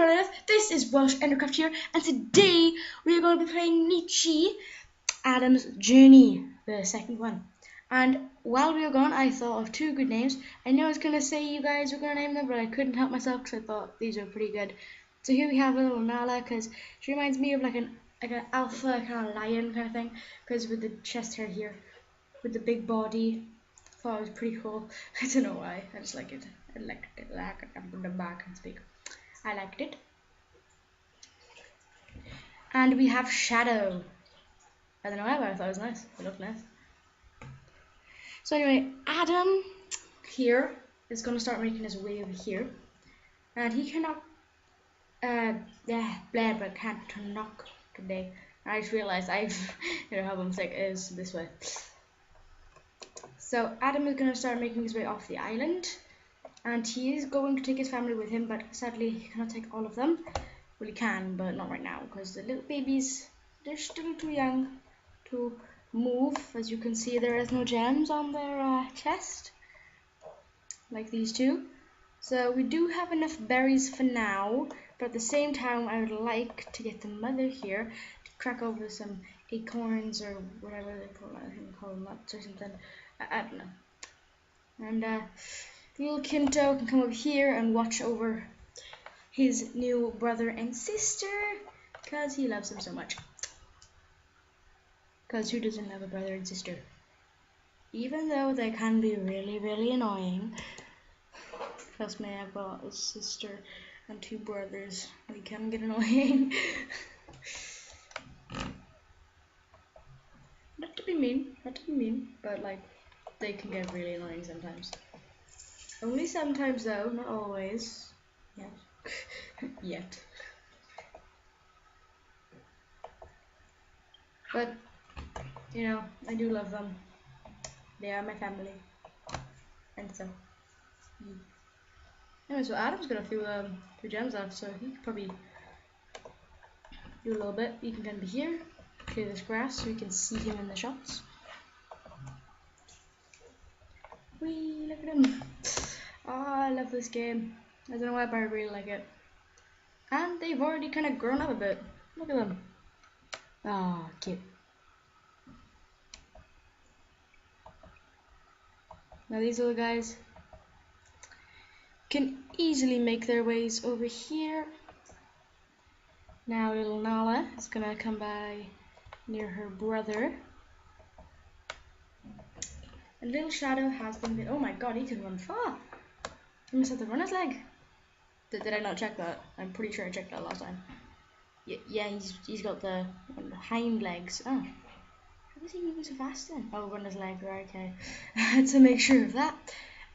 Earth. This is Welsh Endercraft here, and today we are going to be playing Nichie, Adam's Journey, the second one. And while we were gone, I thought of two good names. I know I was going to say you guys were going to name them, but I couldn't help myself because I thought these are pretty good. So here we have a little Nala, because she reminds me of like an alpha kind of lion kind of thing, because with the chest hair here, with the big body. Thought it was pretty cool. I don't know why. I just like it. I liked it. The back and speak. I liked it. And we have Shadow. I don't know why, but I thought it was nice. It looked nice. So anyway, Adam here is going to start making his way over here, and he cannot. But can't knock today. I just realized how the mistake is this way. So Adam is going to start making his way off the island, and he is going to take his family with him, but sadly he cannot take all of them. Well, he can, but not right now, because the little babies, they're still too young to move. As you can see, there is no gems on their chest, like these two. So we do have enough berries for now, but at the same time I would like to get the mother here to crack over some acorns or whatever they call it. I think they call them nuts or something. I don't know. And little Kinto can come over here and watch over his new brother and sister, because he loves them so much. Because who doesn't love a brother and sister? Even though they can be really, really annoying. Trust me, I've got a sister and two brothers. They can get annoying. Not to be mean, but like, they can get really annoying sometimes. Only sometimes though, not always. Yet. Yet. But, you know, I do love them. They are my family. And so. Anyway, so Adam's got a few gems left, so he could probably do a little bit. You can come be here, clear this grass so you can see him in the shots. Whee, look at him. Oh, I love this game. I don't know why, but I really like it. And they've already kind of grown up a bit. Look at them. Oh, cute. Now these little guys can easily make their ways over here. Now little Nala is gonna come by near her brother. And little Shadow has been, oh my god, he can run far. He must have the runner's leg. Did I not check that? I'm pretty sure I checked that last time. Yeah, he's got the hind legs. Oh, how is he moving so fast then? Oh, runner's leg, right, okay. I had to make sure of that.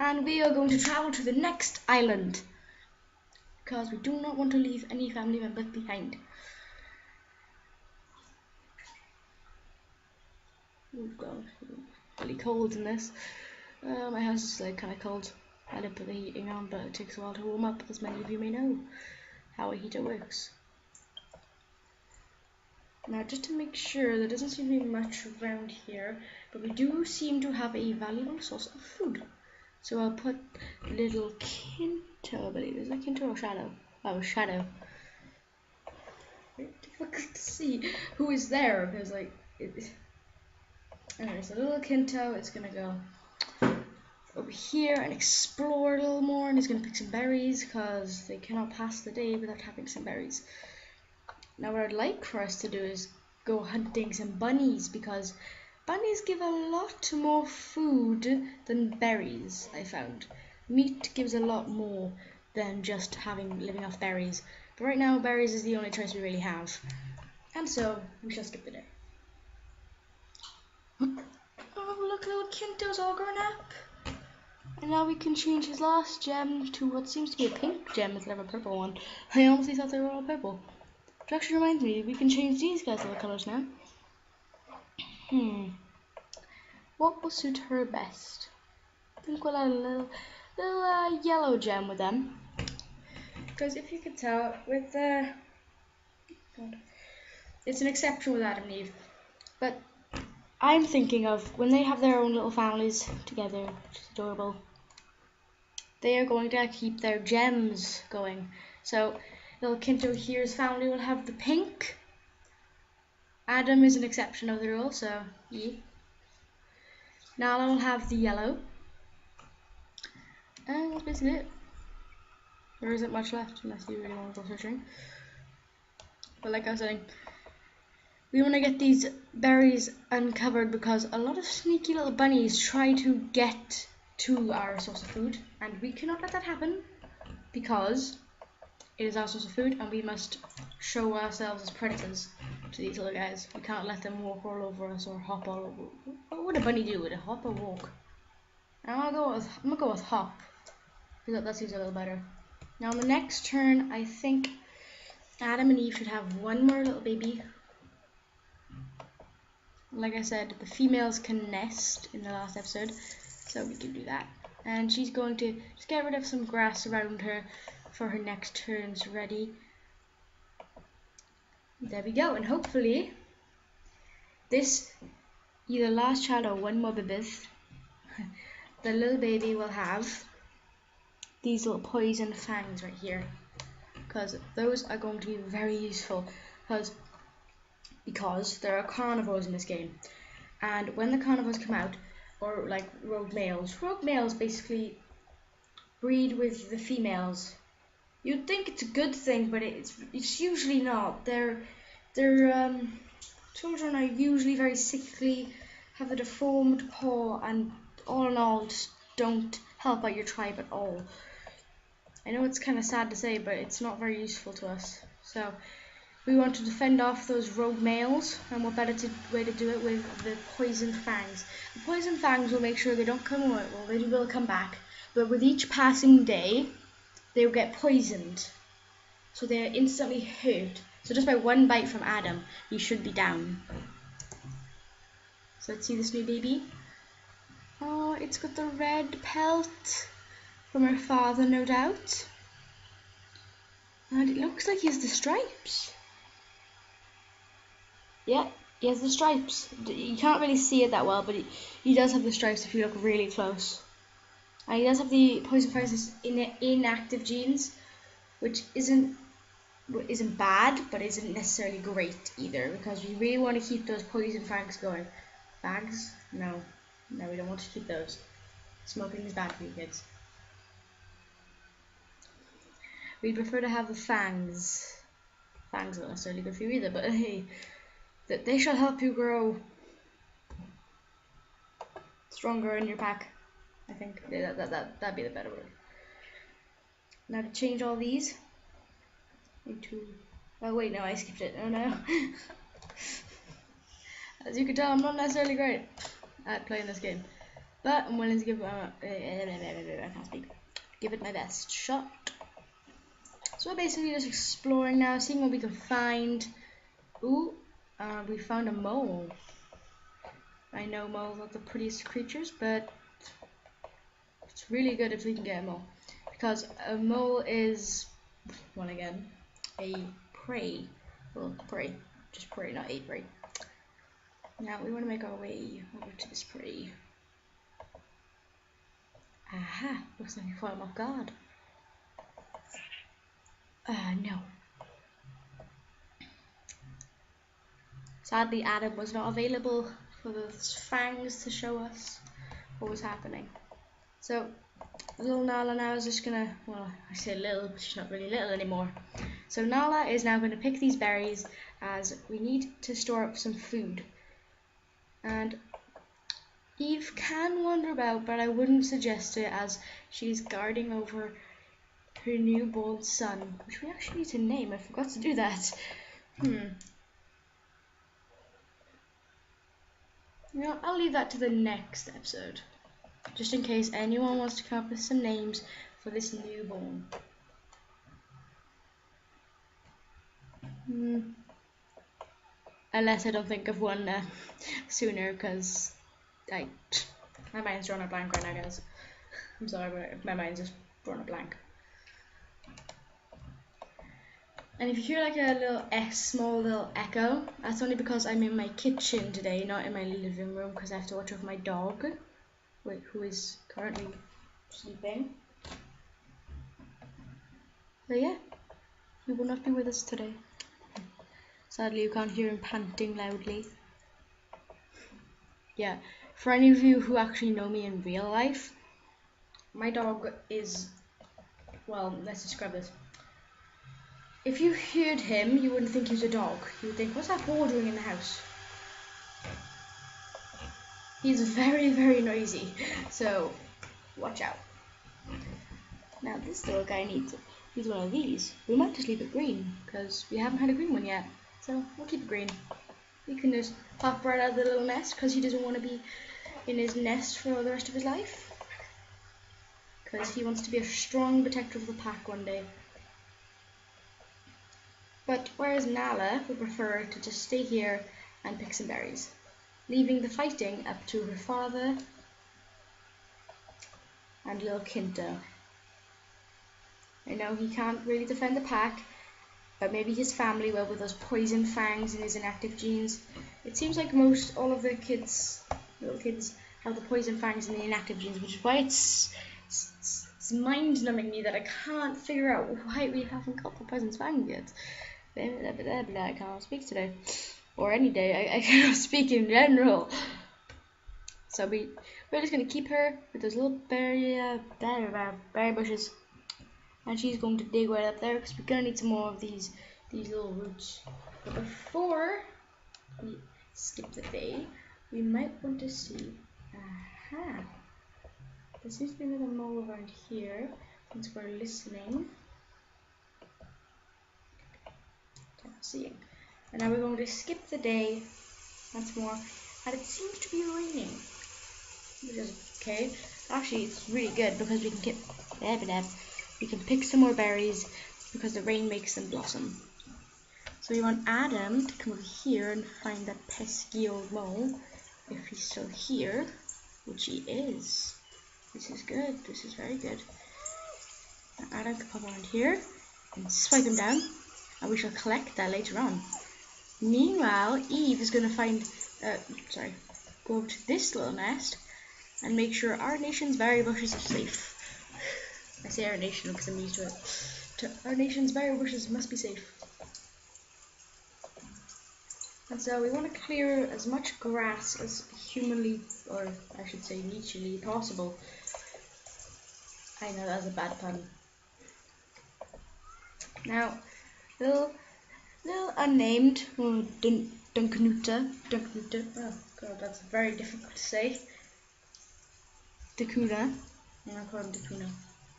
And we are going to travel to the next island, because we do not want to leave any family members behind. Oh god, really cold in this. My house is like kind of cold. I didn't put the heating on, but it takes a while to warm up, as many of you may know how a heater works. Now, just to make sure, there doesn't seem to be much around here, but we do seem to have a valuable source of food. So I'll put little Kinto, I believe. Is that Kinto or Shadow? Oh, Shadow. Very difficult to see who is there, because like, anyway, so little Kinto is gonna go over here and explore a little more, and he's gonna pick some berries, because they cannot pass the day without having some berries. Now what I'd like for us to do is go hunting some bunnies, because bunnies give a lot more food than berries, I found. Meat gives a lot more than just living off berries. But right now, berries is the only choice we really have. And so, we shall skip the day. Oh, look, little Kinto's all grown up. And now we can change his last gem to what seems to be a pink gem instead of a purple one. I honestly thought they were all purple. Which actually reminds me, we can change these guys' little colours now. What will suit her best? I think we'll add a little yellow gem with them. Because if you could tell, with the... God, it's an exception with Adam and Eve. But I'm thinking of when they have their own little families together, which is adorable, they are going to keep their gems going. So little Kinto here's family will have the pink. Adam is an exception of the rule, so yeah. Nala will have the yellow. And that's basically it. There isn't much left unless you really want to go searching. But like I was saying, we want to get these berries uncovered because a lot of sneaky little bunnies try to get to our source of food, and we cannot let that happen because it is our source of food and we must show ourselves as predators to these little guys. We can't let them walk all over us or hop all over. What would a bunny do? Would it hop or walk? I'm gonna go with hop because that seems a little better. Now on the next turn, I think Adam and Eve should have one more little baby. Like I said, the females can nest in the last episode, so we can do that. And she's going to just get rid of some grass around her for her next turns ready. There we go, and hopefully this either last child or one more babies, the little baby will have these little poison fangs right here, because those are going to be very useful because there are carnivores in this game, and when the carnivores come out, or like rogue males basically breed with the females. You'd think it's a good thing, but it's usually not. Their children are usually very sickly, have a deformed paw, and all in all just don't help out your tribe at all. I know it's kind of sad to say, but it's not very useful to us. So we want to defend off those rogue males, and what better way to do it with the poison fangs. The poison fangs will make sure they don't come away. Well, they will come back, but with each passing day, they will get poisoned. So they are instantly hurt. So just by one bite from Adam, you should be down. So let's see this new baby. Oh, it's got the red pelt from her father, no doubt. And it looks like he has the stripes. Yeah, he has the stripes. You can't really see it that well, but he does have the stripes if you look really close. And he does have the poison fangs inactive genes, which isn't bad, but isn't necessarily great either, because we really want to keep those poison fangs going. Fags? No, we don't want to keep those. Smoking is bad for you kids. We prefer to have the fangs. Fangs aren't necessarily good for you either, but hey, that they shall help you grow stronger in your pack. I think that'd be the better word. Now to change all these into. Oh wait, no, I skipped it. Oh no. As you can tell, I'm not necessarily great at playing this game, but I'm willing to give I can't speak. Give it my best shot. So we're basically just exploring now, seeing what we can find. Ooh, we found a mole. I know moles are the prettiest creatures, but it's really good if we can get a mole, because a mole is, well, again, a prey. Well, prey, just prey, not a prey. Now we want to make our way over to this prey. Aha, looks like we caught him off guard. No. Sadly, Adam was not available for those fangs to show us what was happening. So, little Nala now is just gonna, well, I say little, but she's not really little anymore. So Nala is now going to pick these berries, as we need to store up some food. And Eve can wander about, but I wouldn't suggest it, as she's guarding over her newborn son, which we actually need to name. I forgot to do that. Now, I'll leave that to the next episode, just in case anyone wants to come up with some names for this newborn. Unless I don't think of one sooner, because my mind's drawn a blank right now, guys. I'm sorry, but my mind's just drawn a blank. And if you hear like a small little echo, that's only because I'm in my kitchen today, not in my living room, because I have to watch over my dog, who is currently sleeping. So yeah, he will not be with us today. Sadly, you can't hear him panting loudly. Yeah, for any of you who actually know me in real life, my dog is, well, let's describe this. If you heard him, you wouldn't think he was a dog. You would think, what's that paw doing in the house? He's very, very noisy, so watch out. Now this little guy needs one of these. We might just leave it green, because we haven't had a green one yet. So we'll keep it green. He can just pop right out of the little nest, because he doesn't want to be in his nest for the rest of his life. Because he wants to be a strong protector of the pack one day. But whereas Nala would prefer to just stay here and pick some berries, leaving the fighting up to her father and little Kinto. I know he can't really defend the pack, but maybe his family will with those poison fangs in his inactive genes. It seems like all of the little kids have the poison fangs in the inactive genes, which is why it's mind-numbing me that I can't figure out why we haven't got the poison fangs yet. I can't speak today, or any day. I cannot speak in general. So we're just gonna keep her with those little berry bushes, and she's going to dig right up there because we're gonna need some more of these little roots. But before we skip the day, we might want to see. Aha! There seems to be another mole around here since we're listening. Seeing. And now we're going to skip the day once more, and it seems to be raining, which is okay. Actually, it's really good because we can pick some more berries because the rain makes them blossom. So we want Adam to come over here and find that pesky old mole, if he's still here, which he is. This is good. This is very good. Now Adam can pop around here and swipe him down, and we shall collect that later on. Meanwhile, Eve is going to go over to this little nest and make sure our nation's berry bushes are safe. I say our nation because I'm used to it. Our nation's berry bushes must be safe. And so we want to clear as much grass as humanly, or I should say Nichie possible. I know that's a bad pun. Now, little unnamed Dunkanuta. Oh god, that's very difficult to say. Dakuna. I'm gonna call him Dakuna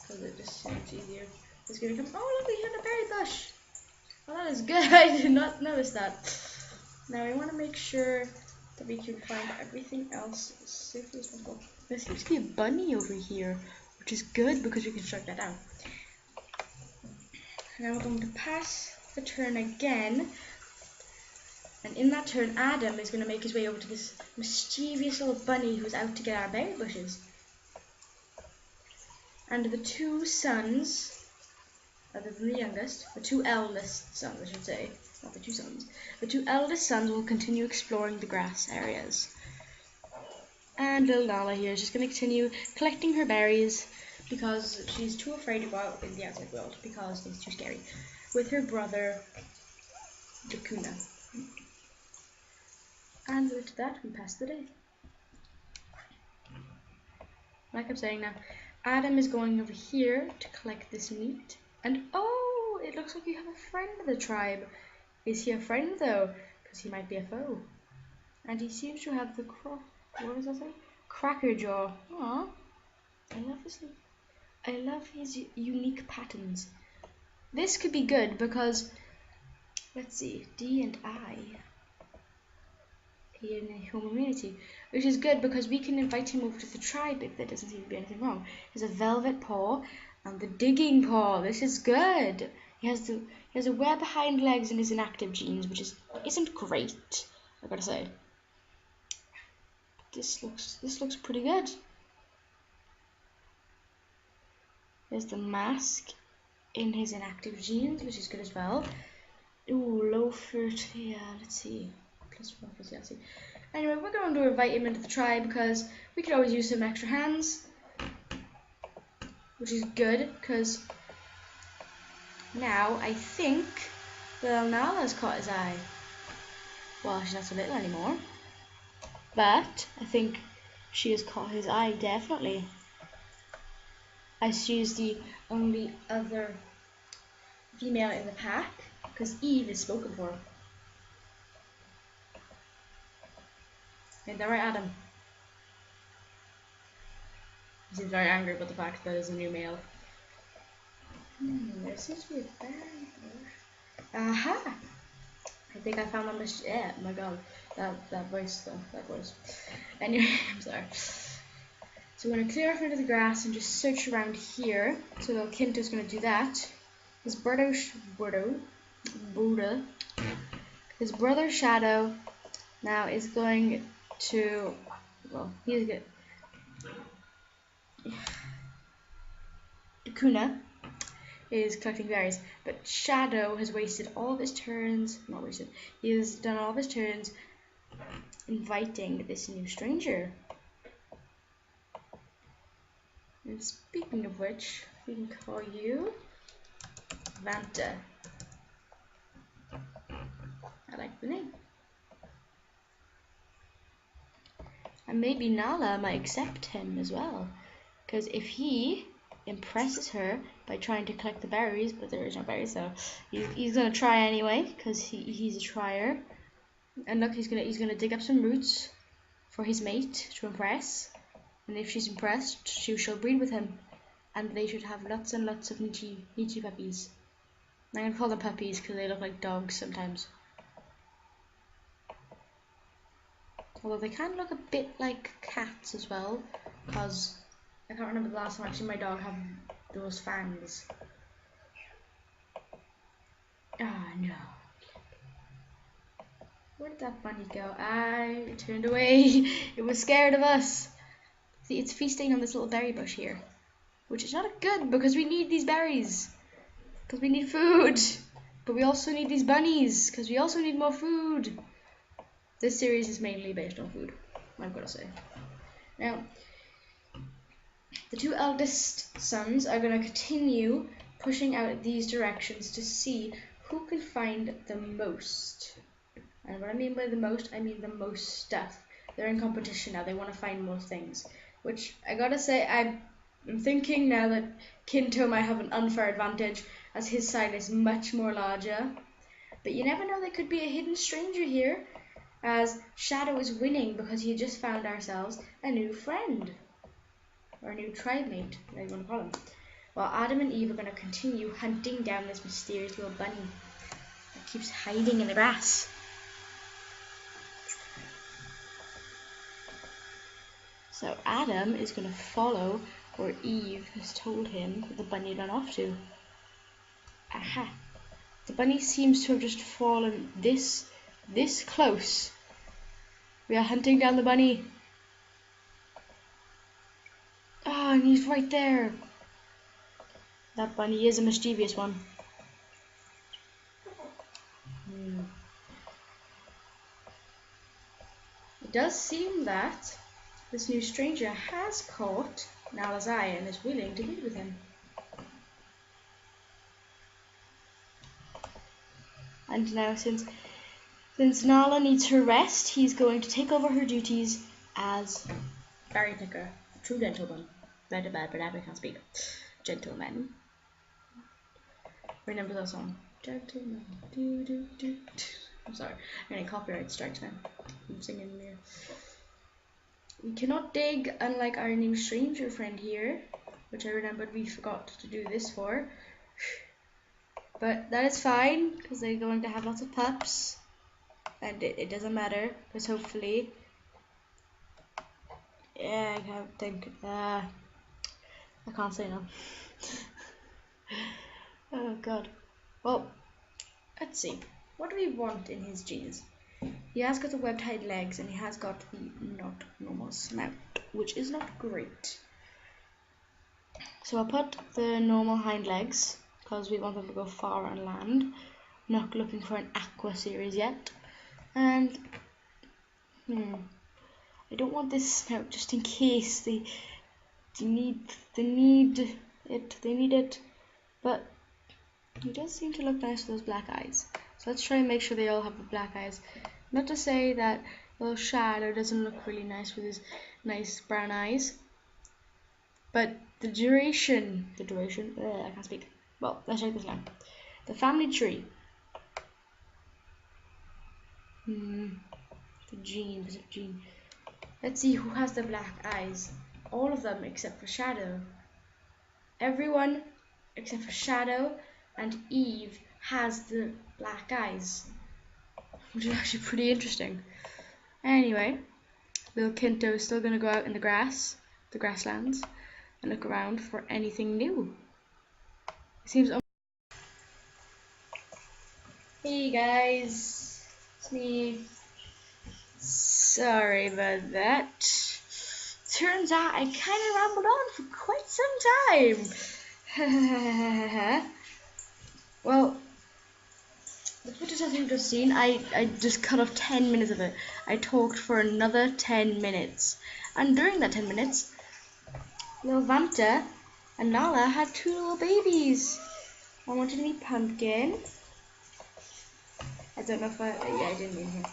because it just seems easier. It's gonna come. Oh look, we hit a berry bush. Well, that is good. I did not notice that. Now we want to make sure that we can find everything else as safely as possible. There seems to be a bunny over here, which is good because we can strike that out. Now we're going to pass the turn again, and in that turn Adam is going to make his way over to this mischievous little bunny who's out to get our berry bushes. And the two sons, other than the youngest, the two eldest sons I should say, not the two sons, the two eldest sons will continue exploring the grass areas. And little Nala here is just going to continue collecting her berries because she's too afraid to go out in the outside world because it's too scary, with her brother Dakuna. And with that we pass the day. Like I'm saying now, Adam is going over here to collect this meat, and oh, it looks like you have a friend of the tribe. Is he a friend though? Because he might be a foe. And he seems to have the what does that say? Cracker jaw. Aww, I love his unique patterns. This could be good because, let's see, D and I in a home immunity, which is good because we can invite him over to the tribe if there doesn't seem to be anything wrong. He has a velvet paw and the digging paw. This is good. He has a web behind legs in his inactive genes, which isn't great, I gotta say. This looks pretty good. There's the mask in his inactive genes, which is good as well. Ooh, low fertility. Let's see. +1 fertility. Anyway, we're going to invite him into the tribe because we could always use some extra hands, which is good because Now I think little Nala's caught his eye. Well, she's not so little anymore. But I think she has caught his eye, definitely. As she is the only other female in the pack, because Eve is spoken for. Ain't that right, Adam? He seems very angry about the fact that there's a new male. There seems to be a berry bush. Aha! I think I found that yeah, my god. That voice though, that voice. Anyway, I'm sorry. So we're gonna clear off into the grass and just search around here. So Kinto's gonna do that. His brother Shadow now is going to, well, he's good. Kuna is collecting berries, but Shadow has wasted all of his turns. Not wasted. He has done all of his turns inviting this new stranger. And speaking of which, we can call you Vanta. I like the name. And maybe Nala might accept him as well, because if he impresses her by trying to collect the berries, but there is no berries, so he's gonna try anyway, because he's a trier. And look, he's gonna dig up some roots for his mate to impress, and if she's impressed, she shall breed with him, and they should have lots and lots of Nichie puppies. I'm gonna call them puppies because they look like dogs sometimes. Although they can look a bit like cats as well, because I can't remember the last time I've seen my dog have those fangs. Ah, no. Where did that bunny go? It turned away. It was scared of us. See, it's feasting on this little berry bush here, which is not good because we need these berries. Because we need food. But we also need these bunnies because we also need more food. This series is mainly based on food, I've got to say. Now, the two eldest sons are going to continue pushing out these directions to see who can find the most. And what I mean by the most, I mean the most stuff. They're in competition now. They want to find more things. Which, I gotta say, I'm thinking now that Kinto might have an unfair advantage as his side is much more larger. But you never know, there could be a hidden stranger here, as Shadow is winning because he just found ourselves a new friend. Or a new tribe mate, whatever you want to call him. While Adam and Eve are going to continue hunting down this mysterious little bunny that keeps hiding in the grass. So Adam is going to follow where Eve has told him that the bunny ran off to. Aha! The bunny seems to have just fallen this close. We are hunting down the bunny. Ah, and he's right there. That bunny is a mischievous one. It does seem that this new stranger has caught Nala's eye and is willing to meet with him. And now, since Nala needs her rest, he's going to take over her duties as berry picker, true gentleman. Bad, but I can't speak. Gentleman. Remember that song? Gentleman. Do, do, do. I'm sorry. I'm getting copyright strikes now. I'm singing in there. We cannot dig, unlike our new stranger friend here, which I remembered we forgot to do this for. But that is fine, because they're going to have lots of pups, and it doesn't matter, because hopefully, yeah, I can't think, I can't say no. Oh god. Well, let's see, what do we want in his genes? He has got the webbed hind legs, and he has got the not normal snout, which is not great. So I'll put the normal hind legs, because we want them to go far on land. Not looking for an aqua series yet. And I don't want this snout just in case they need it. But He does seem to look nice with those black eyes. So let's try and make sure they all have the black eyes. Not to say that little Shadow doesn't look really nice with his nice brown eyes. But the duration, I can't speak. Well, let's check this now. The family tree. The gene. Let's see who has the black eyes. All of them except for Shadow. Everyone except for Shadow and Eve has the black eyes, which is actually pretty interesting. Anyway, little Kinto is still gonna go out in the grasslands, and look around for anything new. It seems. Hey guys, it's me. Sorry about that. Turns out I kind of rambled on for quite some time. Well, the footage that you've just seen, I just cut off 10 minutes of it. I talked for another 10 minutes. And during that 10 minutes, little Vanta and Nala had 2 little babies. I wanted to meet Pumpkin. I don't know if I didn't mean him.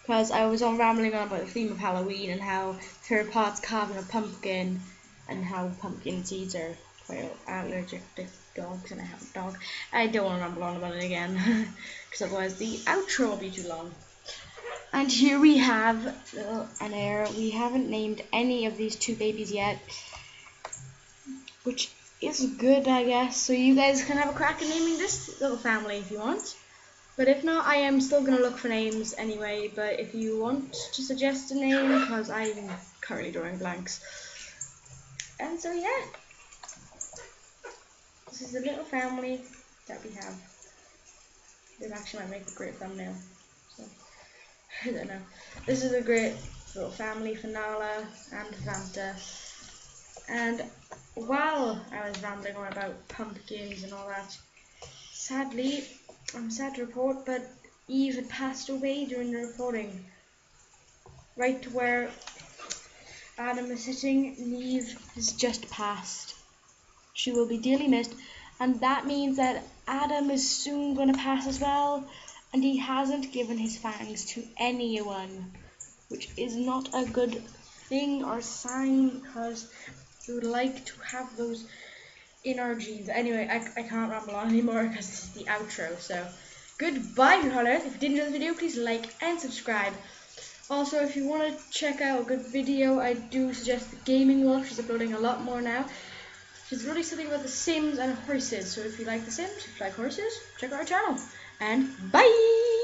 Because I was on rambling on about the theme of Halloween and how favorite parts carving a pumpkin and how pumpkin seeds are quite allergic to dogs, and I have a dog. I don't want to ramble on about it again because otherwise the outro will be too long. And here we have little Anair. We haven't named any of these 2 babies yet, which is good, I guess. So you guys can have a crack at naming this little family if you want. But if not, I am still going to look for names anyway. But if you want to suggest a name, because I'm currently drawing blanks. And so yeah, this is the little family that we have. This actually might make a great thumbnail. So, I don't know. This is a great little family for Nala and Vanta. And while I was rambling on about pumpkins and all that, sadly, I'm sad to report, but Eve had passed away during the recording. Right where Adam is sitting, Eve has just passed. She will be dearly missed, and that means that Adam is soon going to pass as well, and he hasn't given his fangs to anyone, which is not a good thing or sign, because he would like to have those in our genes. Anyway, I can't ramble on anymore because this is the outro. So goodbye, you hollers. If you did enjoy the video, please like and subscribe. Also, if you want to check out a good video, I do suggest the Gaming Wolf. She's uploading a lot more now. She's uploading something about the Sims and horses. So if you like the Sims, if you like horses, check out our channel. And bye!